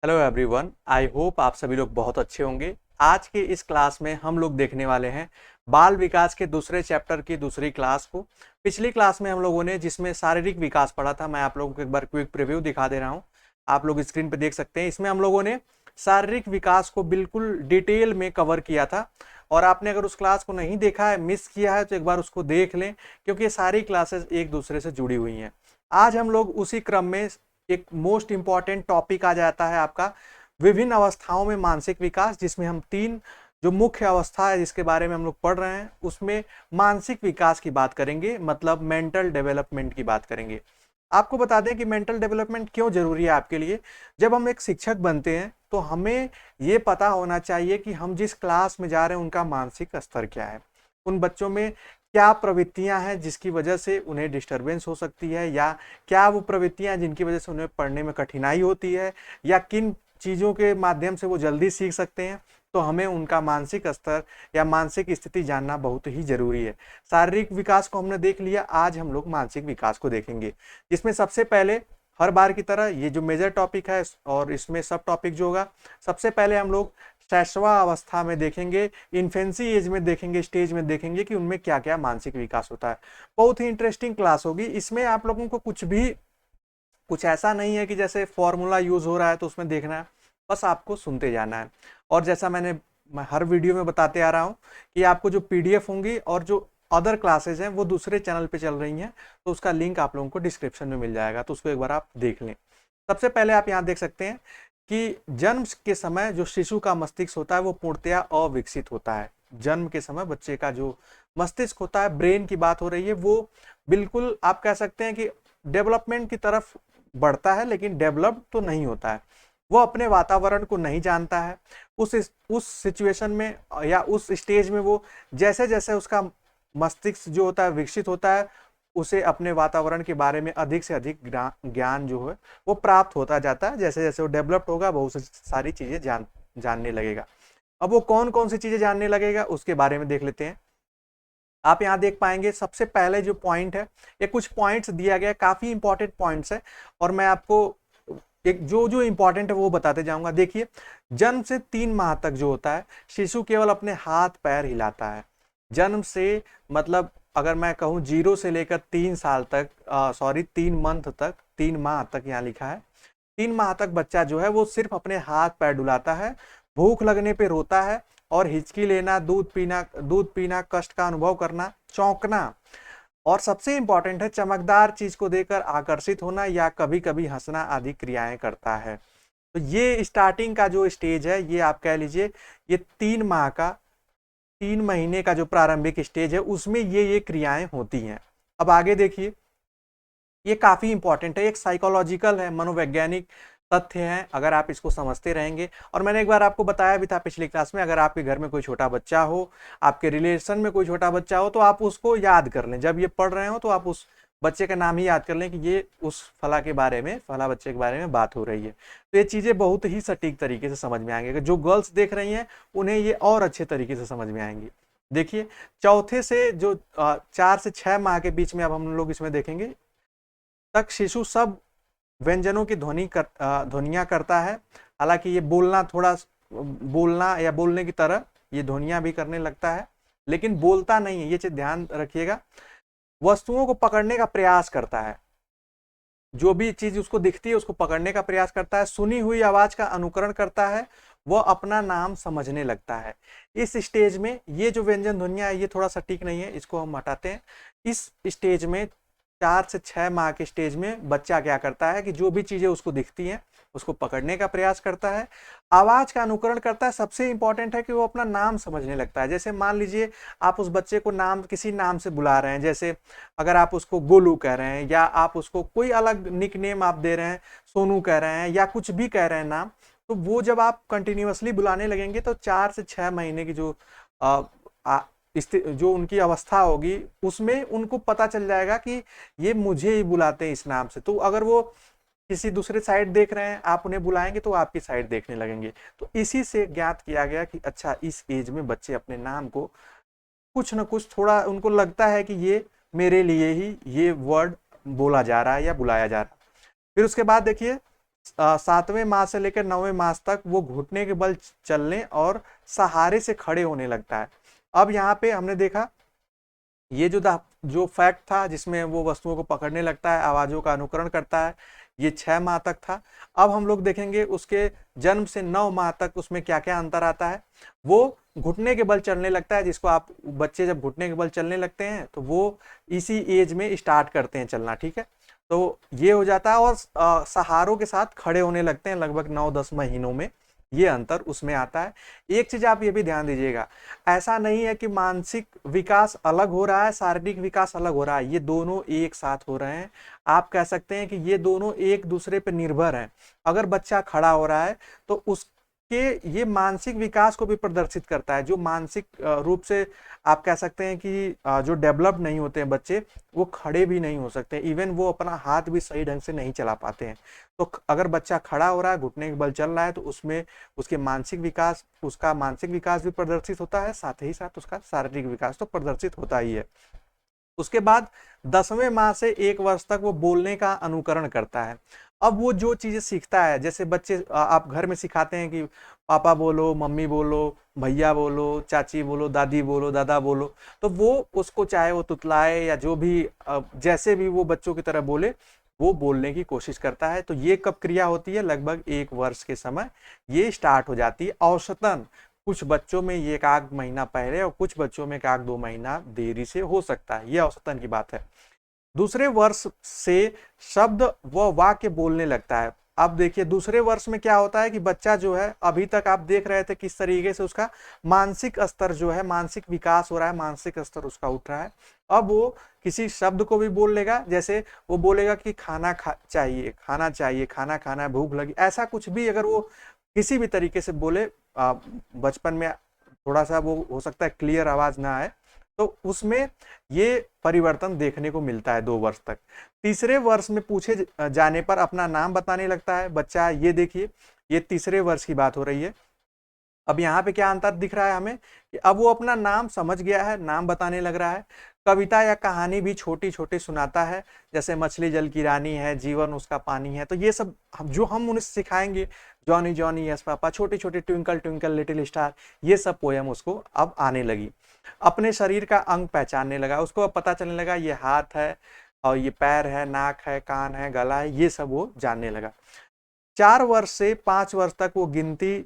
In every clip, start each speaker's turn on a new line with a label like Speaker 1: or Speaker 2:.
Speaker 1: Hello everyone, I hope आप सभी लोग बहुत अच्छे होंगे। आज के इस क्लास में हम लोग देखने वाले हैं बाल विकास के दूसरे चैप्टर की दूसरी क्लास को। पिछली क्लास में हम लोगों ने जिसमें शारीरिक विकास पढ़ा था, मैं आप लोगों को एक बार क्विक प्रीव्यू दिखा दे रहा हूं। आप लोग स्क्रीन पे देख सकते हैं। इसमें हम लोगों ने शारीरिक विकास को बिल्कुल डिटेल में कवर किया था, और आपने अगर उस क्लास को नहीं देखा है, मिस किया है, तो एक बार उसको देख लें, क्योंकि ये सारी क्लासेस एक दूसरे से जुड़ी हुई हैं। आज हम लोग उसी क्रम में एक मोस्ट इंपॉर्टेंट टॉपिक आ जाता है आपका विभिन्न अवस्थाओं में मानसिक विकास, जिसमें हम तीन जो मुख्य अवस्था है जिसके बारे में हम लोग पढ़ रहे हैं, उसमें मानसिक विकास की बात करेंगे, मतलब मेंटल डेवलपमेंट की बात करेंगे। आपको बता दें कि मेंटल डेवलपमेंट क्यों जरूरी है आपके लिए। जब हम एक शिक्षक बनते हैं तो हमें ये पता होना चाहिए कि हम जिस क्लास में जा रहे हैं उनका मानसिक स्तर क्या है, उन बच्चों में क्या प्रवृत्तियां हैं जिसकी वजह से उन्हें डिस्टरबेंस हो सकती है, या क्या वो प्रवृत्तियां जिनकी वजह से उन्हें पढ़ने में कठिनाई होती है, या किन चीज़ों के माध्यम से वो जल्दी सीख सकते हैं। तो हमें उनका मानसिक स्तर या मानसिक स्थिति जानना बहुत ही जरूरी है। शारीरिक विकास को हमने देख लिया, आज हम लोग मानसिक विकास को देखेंगे, जिसमें सबसे पहले हर बार की तरह ये जो मेजर टॉपिक है और इसमें सब टॉपिक जो होगा, सबसे पहले हम लोग शैशवा अवस्था में देखेंगे, इन्फेंसी एज में देखेंगे, स्टेज में देखेंगे कि उनमें क्या क्या मानसिक विकास होता है। बहुत ही इंटरेस्टिंग क्लास होगी। इसमें आप लोगों को कुछ ऐसा नहीं है कि जैसे फॉर्मूला यूज हो रहा है तो उसमें देखना है, बस आपको सुनते जाना है। और जैसा मैं हर वीडियो में बताते आ रहा हूँ कि आपको जो पीडीएफ होंगी और जो अदर क्लासेज हैं वो दूसरे चैनल पे चल रही हैं, तो उसका लिंक आप लोगों को डिस्क्रिप्शन में मिल जाएगा, तो उसको एक बार आप देख लें। सबसे पहले आप यहाँ देख सकते हैं कि जन्म के समय जो शिशु का मस्तिष्क होता है वो पूर्णतया अविकसित होता है। जन्म के समय बच्चे का जो मस्तिष्क होता है, ब्रेन की बात हो रही है, वो बिल्कुल आप कह सकते हैं कि डेवलपमेंट की तरफ बढ़ता है, लेकिन डेवलप तो नहीं होता है। वो अपने वातावरण को नहीं जानता है। उस सिचुएशन में या उस स्टेज में वो जैसे जैसे उसका मस्तिष्क जो होता है विकसित होता है, उसे अपने वातावरण के बारे में अधिक से अधिक ज्ञान जो है वो प्राप्त होता जाता है। जैसे जैसे वो डेवलप्ड होगा, बहुत सारी चीजें जानने लगेगा। अब वो कौन कौन सी चीजें जानने लगेगा उसके बारे में देख लेते हैं। आप यहाँ देख पाएंगे सबसे पहले जो पॉइंट है, ये कुछ पॉइंट्स दिया गया है, काफी इंपॉर्टेंट पॉइंट्स है, और मैं आपको एक जो जो इंपॉर्टेंट है वो बताते जाऊंगा। देखिए, जन्म से 3 माह तक जो होता है, शिशु केवल अपने हाथ पैर हिलाता है। जन्म से मतलब अगर मैं कहूँ 0 से लेकर 3 साल तक, 3 मंथ तक, 3 माह तक यहाँ लिखा है, 3 माह तक बच्चा जो है वो सिर्फ अपने हाथ पैर डुलाता है, भूख लगने पे रोता है, और हिचकी लेना, दूध पीना, कष्ट का अनुभव करना, चौंकना, और सबसे इंपॉर्टेंट है चमकदार चीज को देखकर आकर्षित होना या कभी कभी हंसना आदि क्रियाएं करता है। तो ये स्टार्टिंग का जो स्टेज है, ये आप कह लीजिए ये 3 माह का, 3 महीने का जो प्रारंभिक स्टेज है, उसमें ये क्रियाएं होती हैं। अब आगे देखिए, ये काफी इंपॉर्टेंट है, एक साइकोलॉजिकल है, मनोवैज्ञानिक तथ्य है, अगर आप इसको समझते रहेंगे। और मैंने एक बार आपको बताया भी था पिछली क्लास में, अगर आपके घर में कोई छोटा बच्चा हो, आपके रिलेशन में कोई छोटा बच्चा हो, तो आप उसको याद कर लें। जब ये पढ़ रहे हो तो आप उस बच्चे का नाम ही याद कर लें कि ये उस फला के बारे में, फला बच्चे के बारे में बात हो रही है। तो ये चीजें बहुत ही सटीक तरीके से समझ में आएंगे। अगर जो गर्ल्स देख रही हैं उन्हें ये और अच्छे तरीके से समझ में आएंगी। देखिए, चौथे से जो 4 से 6 माह के बीच में, अब हम लोग इसमें देखेंगे, तक शिशु सब व्यंजनों की ध्वनियां करता है। हालांकि ये बोलना या बोलने की तरह ये ध्वनियां भी करने लगता है, लेकिन बोलता नहीं है, ये चीज ध्यान रखिएगा। वस्तुओं को पकड़ने का प्रयास करता है, जो भी चीज उसको दिखती है उसको पकड़ने का प्रयास करता है, सुनी हुई आवाज का अनुकरण करता है, वह अपना नाम समझने लगता है। इस स्टेज में ये जो व्यंजन ध्वनियां है ये थोड़ा सटीक नहीं है, इसको हम हटाते हैं। इस स्टेज में 4 से 6 माह के स्टेज में बच्चा क्या करता है कि जो भी चीजें उसको दिखती हैं उसको पकड़ने का प्रयास करता है, आवाज का अनुकरण करता है। सबसे इंपॉर्टेंट है कि वो अपना नाम समझने लगता है। जैसे मान लीजिए आप उस बच्चे को किसी नाम से बुला रहे हैं, जैसे अगर आप उसको गोलू कह रहे हैं, या आप उसको कोई अलग निक नेम आप दे रहे हैं, सोनू कह रहे हैं, या कुछ भी कह रहे हैं नाम, तो वो जब आप कंटिन्यूअसली बुलाने लगेंगे तो 4 से 6 महीने की जो उनकी अवस्था होगी उसमें उनको पता चल जाएगा कि ये मुझे ही बुलाते हैं इस नाम से। तो अगर वो किसी दूसरे साइड देख रहे हैं, आप उन्हें बुलाएंगे तो आपकी साइड देखने लगेंगे। तो इसी से ज्ञात किया गया कि अच्छा, इस एज में बच्चे अपने नाम को कुछ ना कुछ थोड़ा उनको लगता है कि ये मेरे लिए ही ये वर्ड बोला जा रहा है या बुलाया जा रहा है। फिर उसके बाद देखिए, 7वें माह से लेकर 9वें मास तक वो घुटने के बल चलने और सहारे से खड़े होने लगता है। अब यहाँ पे हमने देखा ये जो फैक्ट था जिसमें वो वस्तुओं को पकड़ने लगता है, आवाजों का अनुकरण करता है, ये 6 माह तक था। अब हम लोग देखेंगे उसके जन्म से 9 माह तक उसमें क्या क्या अंतर आता है। वो घुटने के बल चलने लगता है, जिसको आप बच्चे जब घुटने के बल चलने लगते हैं तो वो इसी एज में स्टार्ट करते हैं चलना, ठीक है। तो ये हो जाता है और सहारों के साथ खड़े होने लगते हैं लगभग 9-10 महीनों में, ये अंतर उसमें आता है। एक चीज आप ये भी ध्यान दीजिएगा, ऐसा नहीं है कि मानसिक विकास अलग हो रहा है, शारीरिक विकास अलग हो रहा है, ये दोनों एक साथ हो रहे हैं। आप कह सकते हैं कि ये दोनों एक दूसरे पर निर्भर हैं। अगर बच्चा खड़ा हो रहा है तो उसके ये मानसिक विकास को भी प्रदर्शित करता है। जो मानसिक रूप से आप कह सकते हैं कि जो डेवलप नहीं होते हैं बच्चे, वो खड़े भी नहीं हो सकते, इवन वो अपना हाथ भी सही ढंग से नहीं चला पाते हैं। तो अगर बच्चा खड़ा हो रहा है, घुटने के बल चल रहा है, तो उसमें उसका मानसिक विकास भी प्रदर्शित होता है, साथ ही साथ उसका शारीरिक विकास तो प्रदर्शित होता ही है। उसके बाद 10वें माह से 1 वर्ष तक वो बोलने का अनुकरण करता है। अब वो जो चीजें सीखता है, जैसे बच्चे आप घर में सिखाते हैं कि पापा बोलो, मम्मी बोलो, भैया बोलो, चाची बोलो, दादी बोलो, दादा बोलो, तो वो उसको चाहे वो तुतलाए या जो भी जैसे भी वो बच्चों की तरह बोले, वो बोलने की कोशिश करता है। तो ये कब क्रिया होती है? लगभग 1 वर्ष के समय ये स्टार्ट हो जाती है औसतन। कुछ बच्चों में ये 1 महीना पहले और कुछ बच्चों में 1-2 महीना देरी से हो सकता है, ये औसतन की बात है। दूसरे वर्ष से शब्द व वाक्य बोलने लगता है। अब देखिए दूसरे वर्ष में क्या होता है कि बच्चा जो है, अभी तक आप देख रहे थे किस तरीके से उसका मानसिक स्तर जो है, मानसिक विकास हो रहा है, मानसिक स्तर उसका उठ रहा है। अब वो किसी शब्द को भी बोल लेगा, जैसे वो बोलेगा कि चाहिए, खाना चाहिए, खाना खाना है, भूख लगी, ऐसा कुछ भी अगर वो किसी भी तरीके से बोले, बचपन में थोड़ा सा वो हो सकता है क्लियर आवाज ना आए, तो उसमें ये परिवर्तन देखने को मिलता है 2 वर्ष तक। तीसरे वर्ष में पूछे जाने पर अपना नाम बताने लगता है बच्चा। ये देखिए, ये तीसरे वर्ष की बात हो रही है। अब यहाँ पे क्या अंतर दिख रहा है हमें कि अब वो अपना नाम समझ गया है, नाम बताने लग रहा है। कविता या कहानी भी छोटी छोटी सुनाता है, जैसे मछली जल की रानी है, जीवन उसका पानी है। तो ये सब जो हम उन्हें सिखाएंगे, जॉनी जॉनी यस पापा, छोटी छोटी ट्विंकल ट्विंकल लिटिल स्टार, ये सब पोयम उसको अब आने लगी। अपने शरीर का अंग पहचानने लगा, उसको अब पता चलने लगा ये हाथ है और ये पैर है, नाक है, कान है, गला है, ये सब वो जानने लगा। 4 वर्ष से 5 वर्ष तक वो गिनती,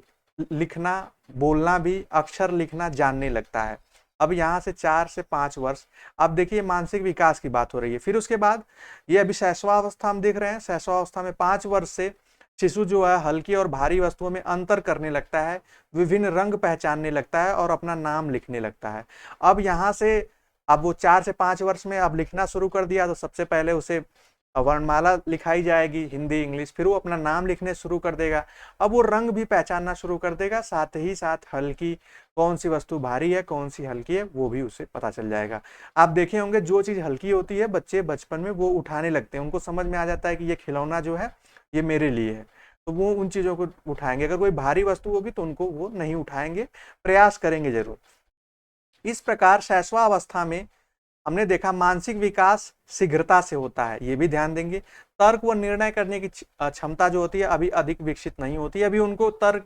Speaker 1: लिखना, बोलना भी, अक्षर लिखना जानने लगता है। अब यहाँ से 4 से 5 वर्ष, अब देखिए मानसिक विकास की बात हो रही है। फिर उसके बाद ये अभी शैशवावस्था हम देख रहे हैं। शैशवावस्था में 5 वर्ष से शिशु जो है हल्की और भारी वस्तुओं में अंतर करने लगता है, विभिन्न रंग पहचानने लगता है और अपना नाम लिखने लगता है। अब यहाँ से अब वो 4 से 5 वर्ष में अब लिखना शुरू कर दिया, तो सबसे पहले उसे वर्णमाला लिखाई जाएगी, हिंदी इंग्लिश, फिर वो अपना नाम लिखने शुरू कर देगा। अब वो रंग भी पहचानना शुरू कर देगा, साथ ही साथ हल्की, कौन सी वस्तु भारी है, कौन सी हल्की है, वो भी उसे पता चल जाएगा। आप देखे होंगे जो चीज हल्की होती है बच्चे बचपन में वो उठाने लगते हैं, उनको समझ में आ जाता है कि ये खिलौना जो है ये मेरे लिए है, तो वो उन चीजों को उठाएंगे। अगर कोई भारी वस्तु होगी तो उनको वो नहीं उठाएंगे, प्रयास करेंगे जरूर। इस प्रकार शैशवावस्था में हमने देखा मानसिक विकास शीघ्रता से होता है, ये भी ध्यान देंगे। तर्क व निर्णय करने की क्षमता जो होती है अभी अधिक विकसित नहीं होती, अभी उनको तर्क,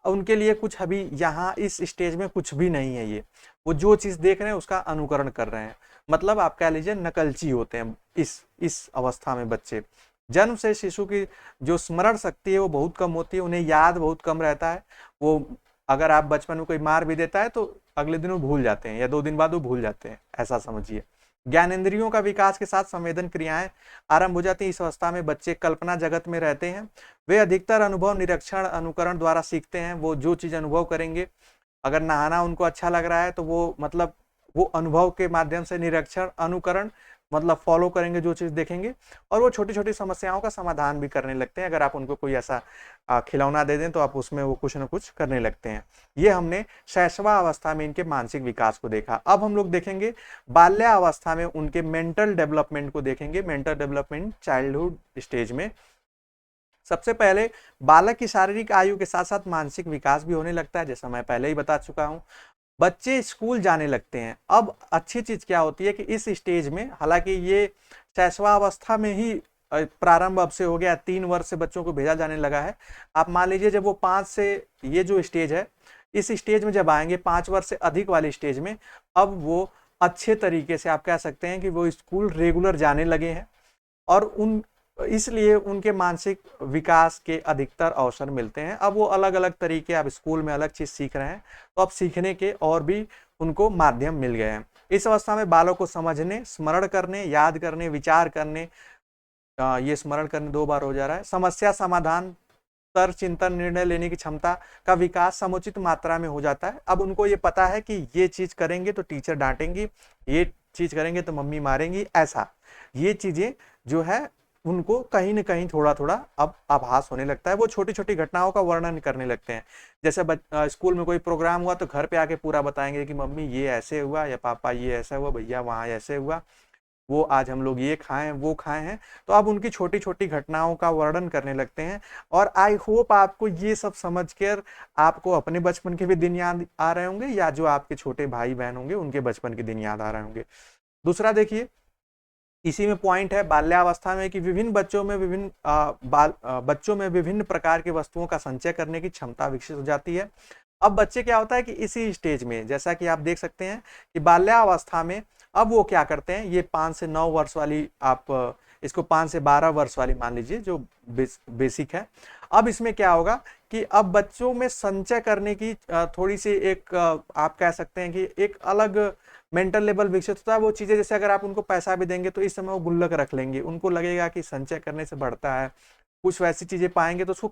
Speaker 1: उनके लिए कुछ अभी यहाँ इस स्टेज में कुछ भी नहीं है। ये वो जो चीज देख रहे हैं उसका अनुकरण कर रहे हैं, मतलब आप कह लीजिए नकलची होते हैं इस अवस्था में बच्चे। जन्म से शिशु की जो स्मरण शक्ति है वो बहुत कम होती है, उन्हें याद बहुत कम रहता है। वो अगर आप बचपन में कोई मार भी देता है तो अगले दिन वो भूल जाते हैं या 2 दिन बाद वो भूल जाते हैं, ऐसा समझिए। ज्ञानेंद्रियों का विकास के साथ संवेदन क्रियाएं आरंभ हो जाती है। इस अवस्था में बच्चे कल्पना जगत में रहते हैं। वे अधिकतर अनुभव, निरीक्षण, अनुकरण द्वारा सीखते हैं। वो जो चीज अनुभव करेंगे, अगर नहाना उनको अच्छा लग रहा है तो वो मतलब वो अनुभव के माध्यम से निरीक्षण, अनुकरण मतलब फॉलो करेंगे जो चीज देखेंगे, और वो छोटी छोटी समस्याओं का समाधान भी करने लगते हैं। अगर आप उनको कोई ऐसा खिलौना दे दें तो आप उसमें वो कुछ ना कुछ करने लगते हैं। ये हमने शैशवावस्था में इनके मानसिक विकास को देखा। अब हम लोग देखेंगे बाल्यावस्था में उनके मेंटल डेवलपमेंट को देखेंगे। मेंटल डेवलपमेंट चाइल्डहुड स्टेज में सबसे पहले बालक की शारीरिक आयु के साथ साथ मानसिक विकास भी होने लगता है, जैसा मैं पहले ही बता चुका हूं। बच्चे स्कूल जाने लगते हैं। अब अच्छी चीज क्या होती है कि इस स्टेज में, हालांकि ये शैशवावस्था में ही प्रारंभ अब से हो गया, 3 वर्ष से बच्चों को भेजा जाने लगा है। आप मान लीजिए जब वो 5 से, ये जो स्टेज है, इस स्टेज में जब आएंगे 5 वर्ष से अधिक वाली स्टेज में, अब वो अच्छे तरीके से आप कह सकते हैं कि वो स्कूल रेगुलर जाने लगे हैं और इसलिए उनके मानसिक विकास के अधिकतर अवसर मिलते हैं। अब वो अलग अलग तरीके, अब स्कूल में अलग चीज सीख रहे हैं, तो अब सीखने के और भी उनको माध्यम मिल गए हैं। इस अवस्था में बालों को समझने, स्मरण करने, याद करने, विचार करने, ये स्मरण करने 2 बार हो जा रहा है, समस्या समाधान, तर्क चिंतन, निर्णय लेने की क्षमता का विकास समुचित मात्रा में हो जाता है। अब उनको ये पता है कि ये चीज करेंगे तो टीचर डांटेंगी, ये चीज करेंगे तो मम्मी मारेंगी, ऐसा ये चीजें जो है उनको कहीं न कहीं थोड़ा थोड़ा अब आभास होने लगता है। वो छोटी छोटी घटनाओं का वर्णन करने लगते हैं। जैसे स्कूल में कोई प्रोग्राम हुआ तो घर पे आके पूरा बताएंगे कि मम्मी ये ऐसे हुआ, या पापा ये ऐसा हुआ, भैया वहाँ ऐसे हुआ, वो आज हम लोग ये खाए हैं, वो खाए हैं। तो आप उनकी छोटी छोटी घटनाओं का वर्णन करने लगते हैं। और आई होप आपको ये सब समझकर आपको अपने बचपन के भी दिन याद आ रहे होंगे, या जो आपके छोटे भाई बहन होंगे उनके बचपन के दिन याद आ रहे होंगे। दूसरा देखिए, इसी में पॉइंट है बाल्यावस्था में कि विभिन्न बच्चों में बच्चों में विभिन्न प्रकार की वस्तुओं का संचय करने की क्षमता विकसित हो जाती है। अब बच्चे क्या होता है कि इसी स्टेज में, जैसा कि आप देख सकते हैं कि बाल्यावस्था में अब वो क्या करते हैं, ये 5 से 9 वर्ष वाली, आप इसको 5 से 12 वर्ष वाली मान लीजिए, जो बेसिक है। अब इसमें क्या होगा कि अब बच्चों में संचय करने की थोड़ी सी एक, आप कह सकते हैं कि एक अलग मेंटल लेवल विकसित होता है। वो चीजें, जैसे अगर आप उनको पैसा भी देंगे तो इस समय वो गुल्लक रख लेंगे, उनको लगेगा कि संचय करने से बढ़ता है। कुछ वैसी चीजें पाएंगे तो उसको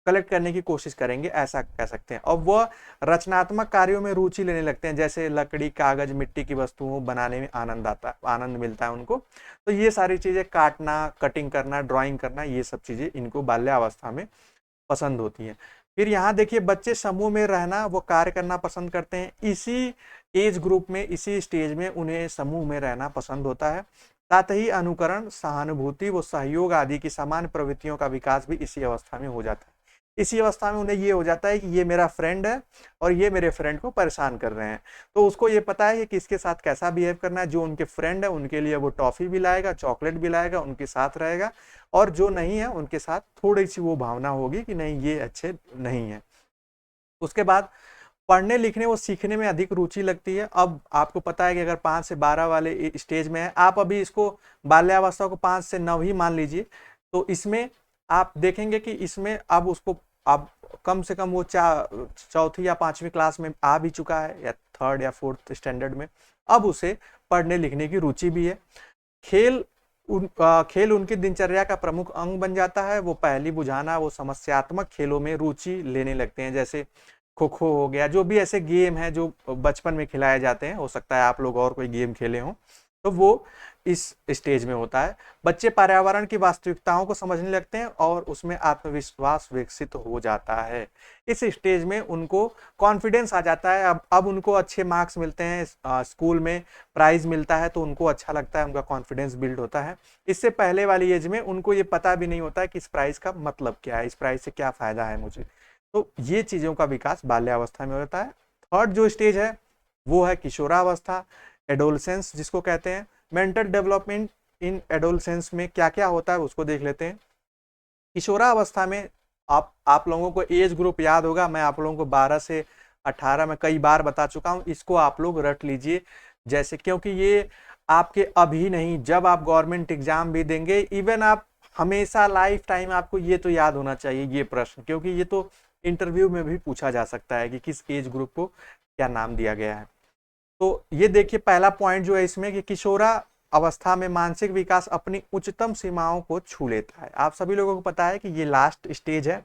Speaker 1: कलेक्ट करने की कोशिश करेंगे, ऐसा कह सकते हैं। और वह रचनात्मक कार्यों में रुचि लेने लगते हैं, जैसे लकड़ी, कागज, मिट्टी की वस्तुओं बनाने में आनंद मिलता है उनको। तो ये सारी चीजें, काटना, कटिंग करना, ड्राइंग करना, ये सब चीजें इनको बाल्यावस्था में पसंद होती हैं। फिर यहाँ देखिए, बच्चे समूह में रहना, वो कार्य करना पसंद करते हैं। इसी एज ग्रुप में, इसी स्टेज में उन्हें समूह में रहना पसंद होता है। साथ ही अनुकरण, सहानुभूति, वो सहयोग आदि की सामान्य प्रवृत्तियों का विकास भी इसी अवस्था में हो जाता है। इसी अवस्था में उन्हें ये हो जाता है कि ये मेरा फ्रेंड है और ये मेरे फ्रेंड को परेशान कर रहे हैं। तो उसको ये पता है कि किसके साथ कैसा बिहेव करना है। जो उनके फ्रेंड है उनके लिए वो टॉफी भी लाएगा, चॉकलेट भी लाएगा, उनके साथ रहेगा। और जो नहीं है उनके साथ थोड़ी सी वो भावना होगी कि नहीं, ये अच्छे नहीं है। उसके बाद पढ़ने लिखने व सीखने में अधिक रुचि लगती है। अब आपको पता है कि अगर 5 से 12 वाले स्टेज में है, आप अभी इसको बाल्यावस्था को 5 से 9 ही मान लीजिए, तो इसमें आप देखेंगे कि इसमें अब उसको, अब कम से कम वो चौथी या 5वीं क्लास में आ भी चुका है, या 3rd या 4th स्टैंडर्ड में। अब उसे पढ़ने लिखने की रुचि भी है। खेल उनकी दिनचर्या का प्रमुख अंग बन जाता है। वो पहेली बुझाना, वो समस्यात्मक खेलों में रुचि लेने लगते हैं, जैसे खो खो हो गया, जो भी ऐसे गेम है जो बचपन में खिलाए जाते हैं। हो सकता है आप लोग और कोई गेम खेले हों, तो वो इस स्टेज में होता है। बच्चे पर्यावरण की वास्तविकताओं को समझने लगते हैं और उसमें आत्मविश्वास विकसित हो जाता है। इस स्टेज में उनको कॉन्फिडेंस आ जाता है। अब उनको अच्छे मार्क्स मिलते हैं, स्कूल में प्राइज मिलता है तो उनको अच्छा लगता है, उनका कॉन्फिडेंस बिल्ड होता है। इससे पहले वाली एज में उनको ये पता भी नहीं होता है कि इस प्राइज का मतलब क्या है, इस प्राइज से क्या फायदा है मुझे। तो ये चीजों का विकास बाल्यावस्था में होता है। 3rd जो स्टेज है वो है किशोरावस्था, एडोलसेंस जिसको कहते हैं। मेंटल डेवलपमेंट इन एडोलसेंस में क्या क्या होता है उसको देख लेते हैं। किशोरावस्था में आप लोगों को एज ग्रुप याद होगा, मैं आप लोगों को 12 से 18 में कई बार बता चुका हूं, इसको आप लोग रट लीजिए। जैसे, क्योंकि ये आपके अभी नहीं, जब आप गवर्नमेंट एग्जाम भी देंगे, इवन आप हमेशा लाइफ टाइम आपको ये तो याद होना चाहिए ये प्रश्न, क्योंकि ये तो इंटरव्यू में भी पूछा जा सकता है कि किस एज ग्रुप को क्या नाम दिया गया है। तो ये देखिए, पहला पॉइंट जो है इसमें कि किशोरा अवस्था में मानसिक विकास अपनी उच्चतम सीमाओं को छू लेता है। आप सभी लोगों को पता है कि ये लास्ट स्टेज है।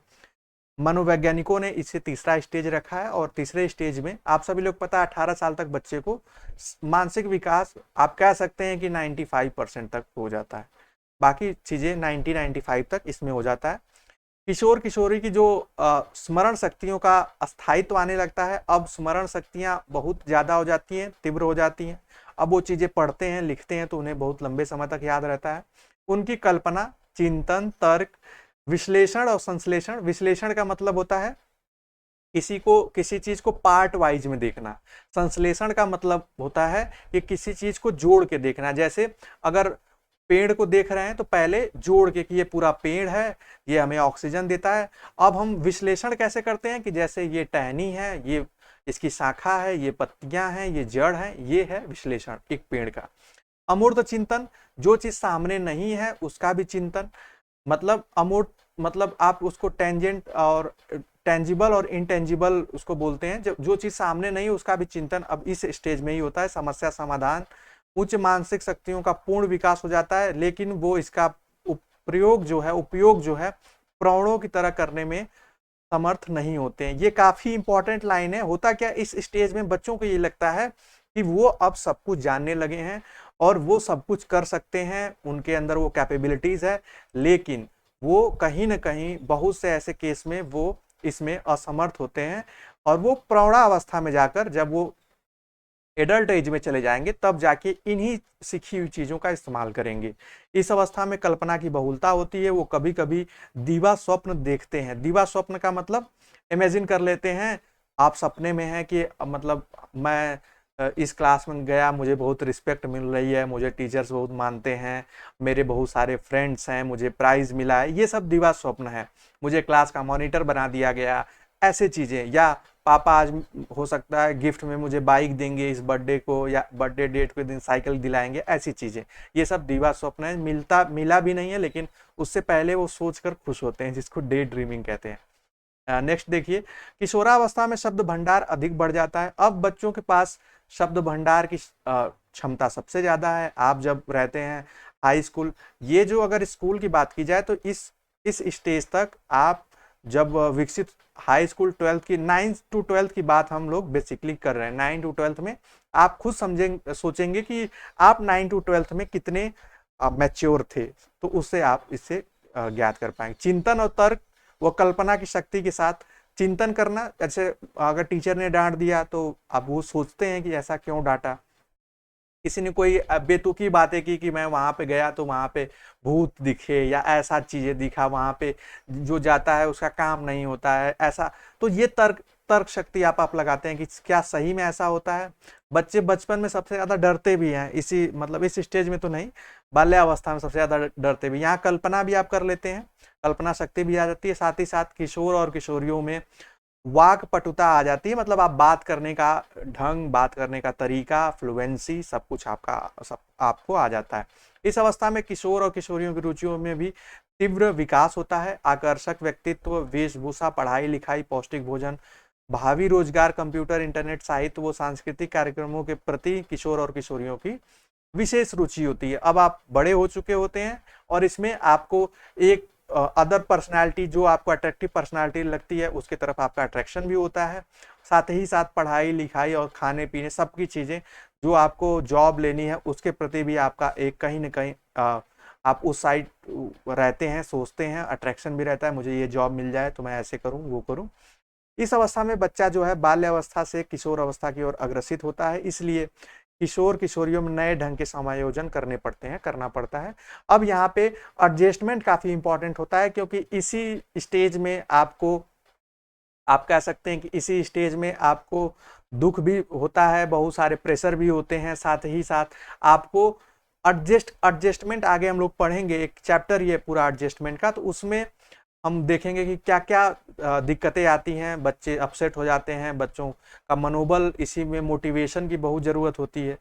Speaker 1: मनोवैज्ञानिकों ने इसे तीसरा स्टेज रखा है, और तीसरे स्टेज में आप सभी लोग पता है 18 साल तक बच्चे को मानसिक विकास आप कह सकते हैं कि 95% तक हो जाता है। बाकी चीजें 90-95 तक इसमें हो जाता है। किशोर किशोरी की जो स्मरण शक्तियों का अस्थायित्व आने लगता है। अब स्मरण शक्तियां बहुत ज्यादा हो जाती हैं, तीव्र हो जाती हैं। अब वो चीजें पढ़ते हैं, लिखते हैं तो उन्हें बहुत लंबे समय तक याद रहता है। उनकी कल्पना, चिंतन, तर्क, विश्लेषण और संश्लेषण। विश्लेषण का मतलब होता है किसी चीज को पार्ट वाइज में देखना। संश्लेषण का मतलब होता है कि किसी चीज को जोड़ के देखना। जैसे अगर पेड़ को देख रहे हैं तो पहले जोड़ के कि ये पूरा पेड़ है, ये हमें ऑक्सीजन देता है। अब हम विश्लेषण कैसे करते हैं कि जैसे ये टहनी है, ये इसकी शाखा है, ये पत्तियां हैं, ये जड़ है, ये है विश्लेषण एक पेड़ का। अमूर्त चिंतन, जो चीज सामने नहीं है उसका भी चिंतन, मतलब अमूर्त मतलब आप उसको टेंजेंट और टेंजिबल और इनटेंजिबल उसको बोलते हैं। जो चीज सामने नहीं है उसका भी चिंतन अब इस स्टेज में ही होता है। समस्या समाधान, उच्च मानसिक शक्तियों का पूर्ण विकास हो जाता है, लेकिन वो इसका उपयोग जो है प्राणों की तरह करने में समर्थ नहीं होते हैं। ये काफी इंपॉर्टेंट लाइन है। होता क्या, इस स्टेज में बच्चों को ये लगता है कि वो अब सब कुछ जानने लगे हैं और वो सब कुछ कर सकते हैं, उनके अंदर वो कैपेबिलिटीज है, लेकिन वो कहीं ना कहीं बहुत से ऐसे केस में वो इसमें असमर्थ होते हैं और वो प्रौढ़ावस्था में जाकर, जब वो एडल्ट एज में चले जाएंगे, तब जाके इन्हीं सीखी हुई चीजों का इस्तेमाल करेंगे। इस अवस्था में कल्पना की बहुलता होती है। वो कभी कभी दिवा स्वप्न देखते हैं। दिवा स्वप्न का मतलब इमेजिन कर लेते हैं, आप सपने में हैं कि मतलब मैं इस क्लास में गया, मुझे बहुत रिस्पेक्ट मिल रही है, मुझे टीचर्स बहुत मानते हैं, मेरे बहुत सारे फ्रेंड्स हैं, मुझे प्राइज मिला है, ये सब दिवा स्वप्न है। मुझे क्लास का मॉनिटर बना दिया गया, ऐसे चीजें। या पापा आज हो सकता है गिफ्ट में मुझे बाइक देंगे इस बर्थडे को, या बर्थडे डेट के दिन साइकिल दिलाएंगे, ऐसी चीजें। ये सब दिवा स्वप्न है। मिला भी नहीं है, लेकिन उससे पहले वो सोचकर खुश होते हैं, जिसको डे ड्रीमिंग कहते हैं। नेक्स्ट देखिए, किशोरावस्था में शब्द भंडार अधिक बढ़ जाता है। अब बच्चों के पास शब्द भंडार की क्षमता सबसे ज्यादा है। आप जब रहते हैं हाई स्कूल, ये जो अगर स्कूल की बात की जाए तो इस स्टेज तक आप जब विकसित, हाई स्कूल 12th की 9th to 12th की बात हम लोग बेसिकली कर रहे हैं। 9 to 12th में आप खुद सोचेंगे कि आप 9 to 12th में कितने मैच्योर थे, तो उससे आप इससे ज्ञात कर पाएंगे। चिंतन और तर्क वो कल्पना की शक्ति के साथ चिंतन करना। जैसे अगर टीचर ने डांट दिया तो आप वो सोचते हैं कि ऐसा क्यों डांटा। किसी ने कोई बेतुकी बातें की कि मैं वहां पे गया तो वहां पे भूत दिखे या ऐसा चीजें दिखा, वहां पे जो जाता है उसका काम नहीं होता है, ऐसा। तो ये तर्क तर्क शक्ति आप लगाते हैं कि क्या सही में ऐसा होता है। बच्चे बचपन में सबसे ज्यादा डरते भी हैं, इसी मतलब इस स्टेज में तो नहीं, बाल्यावस्था में सबसे ज्यादा डरते भी। यहाँ कल्पना भी आप कर लेते हैं, कल्पना शक्ति भी आ जाती है। साथ ही साथ किशोर और किशोरियों में वाक पटुता आ जाती है, मतलब आप बात करने का ढंग, बात करने का तरीका, फ्लुएंसी, सब कुछ सब आपको आ जाता है। इस अवस्था में किशोर और किशोरियों की रुचियों में भी तीव्र विकास होता है। आकर्षक व्यक्तित्व, वेशभूषा, पढ़ाई लिखाई, पौष्टिक भोजन, भावी रोजगार, कंप्यूटर, इंटरनेट, साहित्य व सांस्कृतिक कार्यक्रमों के प्रति किशोर और किशोरियों की विशेष रुचि होती है। अब आप बड़े हो चुके होते हैं और इसमें आपको एक अदर पर्सनालिटी, जो आपको अट्रैक्टिव पर्सनालिटी लगती है, उसकी तरफ आपका अट्रैक्शन भी होता है। साथ ही साथ पढ़ाई लिखाई और खाने पीने सबकी चीजें, जो आपको जॉब लेनी है उसके प्रति भी आपका एक कहीं ना कहीं आप उस साइड रहते हैं, सोचते हैं, अट्रैक्शन भी रहता है, मुझे ये जॉब मिल जाए तो मैं ऐसे करूं वो करूं। इस अवस्था में बच्चा जो है बाल्यावस्था से किशोर अवस्था की ओर अग्रसित होता है, इसलिए किशोर किशोरियों में नए ढंग के समायोजन करना पड़ता है। अब यहाँ पे एडजस्टमेंट काफी इंपॉर्टेंट होता है, क्योंकि इसी स्टेज में आप कह सकते हैं कि इसी स्टेज में आपको दुख भी होता है, बहुत सारे प्रेशर भी होते हैं। साथ ही साथ आपको एडजस्टमेंट आगे हम लोग पढ़ेंगे, एक चैप्टर ये पूरा एडजस्टमेंट का, तो उसमें हम देखेंगे कि क्या क्या दिक्कतें आती हैं, बच्चे अपसेट हो जाते हैं, बच्चों का मनोबल, इसी में मोटिवेशन की बहुत ज़रूरत होती है।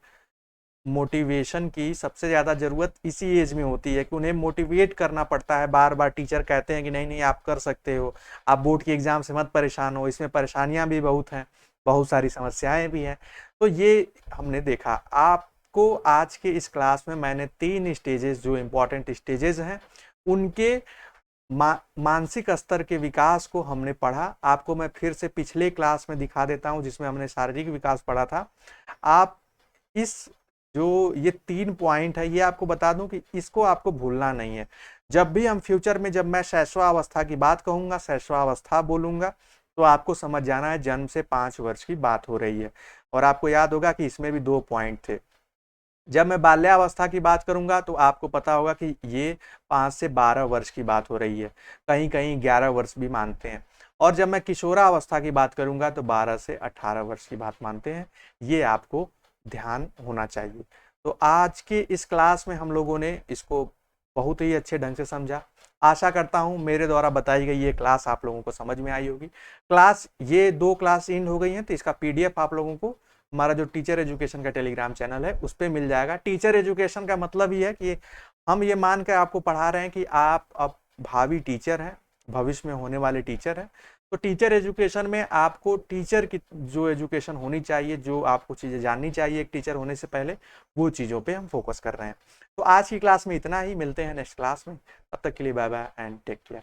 Speaker 1: मोटिवेशन की सबसे ज़्यादा ज़रूरत इसी एज में होती है कि उन्हें मोटिवेट करना पड़ता है। बार बार टीचर कहते हैं कि नहीं नहीं आप कर सकते हो, आप बोर्ड की एग्ज़ाम से मत परेशान हो, इसमें परेशानियां भी बहुत हैं, बहुत सारी समस्याएं भी हैं। तो ये हमने देखा। आपको आज के इस क्लास में मैंने 3 स्टेजेस, जो इम्पोर्टेंट स्टेजेस हैं, उनके मानसिक स्तर के विकास को हमने पढ़ा। आपको मैं फिर से पिछले क्लास में दिखा देता हूं जिसमें हमने शारीरिक विकास पढ़ा था। आप इस जो ये 3 पॉइंट है, ये आपको बता दूं कि इसको आपको भूलना नहीं है। जब भी हम फ्यूचर में, जब मैं शैशवावस्था की बात कहूंगा, शैशवावस्था बोलूंगा, तो आपको समझ जाना है जन्म से 5 वर्ष की बात हो रही है। और आपको याद होगा कि इसमें भी 2 पॉइंट थे। जब मैं बाल्यावस्था की बात करूंगा तो आपको पता होगा कि ये 5 से 12 वर्ष की बात हो रही है, कहीं कहीं 11 वर्ष भी मानते हैं। और जब मैं किशोरावस्था की बात करूंगा तो 12 से 18 वर्ष की बात मानते हैं। ये आपको ध्यान होना चाहिए। तो आज के इस क्लास में हम लोगों ने इसको बहुत ही अच्छे ढंग से समझा। आशा करता हूँ मेरे द्वारा बताई गई ये क्लास आप लोगों को समझ में आई होगी। क्लास ये 2 क्लास एंड हो गई हैं, तो इसका पीडीएफ आप लोगों को हमारा जो टीचर एजुकेशन का टेलीग्राम चैनल है उस पर मिल जाएगा। टीचर एजुकेशन का मतलब ही है कि हम ये मान कर आपको पढ़ा रहे हैं कि आप अब भावी टीचर हैं, भविष्य में होने वाले टीचर हैं। तो टीचर एजुकेशन में आपको टीचर की जो एजुकेशन होनी चाहिए, जो आपको चीज़ें जाननी चाहिए एक टीचर होने से पहले, वो चीज़ों पे हम फोकस कर रहे हैं। तो आज की क्लास में इतना ही, मिलते हैं नेक्स्ट क्लास में। तब तक के लिए bye bye and take care.